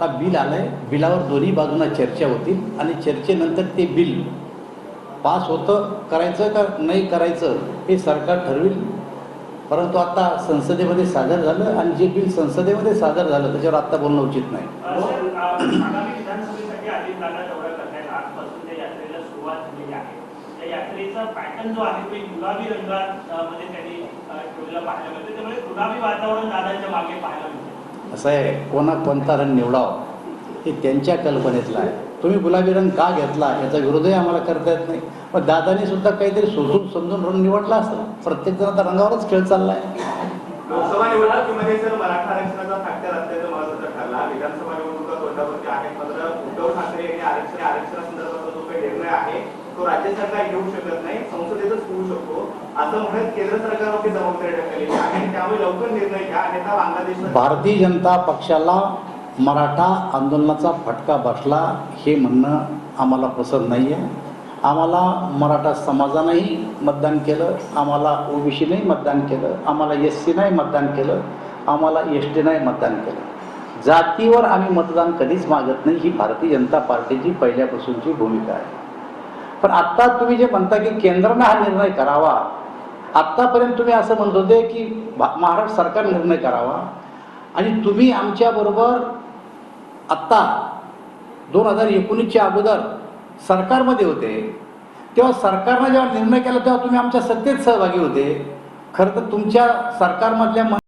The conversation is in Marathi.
बिल आलंय, बिलावर दोन्ही बाजूंना चर्चा होतील आणि चर्चेनंतर ते बिल पास होतं करायचं का नाही करायचं हे सरकार ठरविल. परंतु आता संसदेमध्ये सादर झालं आणि जे बिल संसदेमध्ये सादर झालं त्याच्यावर आता बोलणं उचित नाही. आगामी विधानसभेसाठी अधिक जागा दौरा करण्यात आजपासून त्या यात्रेला सुरुवात झालेली आहे. त्या यात्रेचा पॅटर्न जो आहे तो गुलाबी रंगात मध्ये त्यांनी ठेवलेला पाहायला मिळते, त्यामुळे गुलाबी वातावरण दादांच्या मागे पाहायला मिळते. असं आहे, कोणता रंग निवडावा हे त्यांच्या कल्पनेतलं आहे. तुम्ही गुलाबी रंग का घेतला याचा विरोधही आम्हाला करता येत नाही, पण दादानी सुद्धा काहीतरी सोचून समजून रंग निवडला असं. प्रत्येक जण आता रंगावरच खेळ चाललाय. लोकसभा निवडणुकीमध्ये जर मराठा आरक्षणाचा फॅक्टर असल्याचं महत्त्वाचं ठरला. विधानसभा निवडणुका तोंडावरती आहेत, मात्र उद्धव ठाकरे यांनी आरक्षणासंदर्भातला जो काही निर्णय आहे तो राज्य सरकार घेऊ शकत नाही, संसदेतच होऊ शकतो असं म्हणत केंद्र सरकारवरती जबाबदारी टाकलेली आहे आणि त्यामुळे लवकर निर्णय घ्या, अन्यथा बांगलादेश. भारतीय जनता पक्षाला मराठा आंदोलनाचा फटका बसला हे म्हणणं आम्हाला पसंत नाही आहे. आम्हाला मराठा समाजानेही मतदान केलं, आम्हाला ओबीसीनेही मतदान केलं, आम्हाला SC नाही मतदान केलं, आम्हाला ST नाही मतदान केलं. जातीवर आम्ही मतदान कधीच मागत नाही, ही भारतीय जनता पार्टीची पहिल्यापासूनची भूमिका आहे. पण आत्ता तुम्ही जे म्हणता की केंद्राने हा निर्णय करावा, आत्तापर्यंत तुम्ही असं म्हणत होते की महाराष्ट्र सरकार निर्णय करावा आणि तुम्ही आमच्याबरोबर आत्ता 2019च्या अगोदर सरकारमध्ये होते, तेव्हा सरकारनं जेव्हा निर्णय केला तेव्हा तुम्ही आमच्या सत्तेत सहभागी होते. खरं तर तुमच्या सरकारमधल्या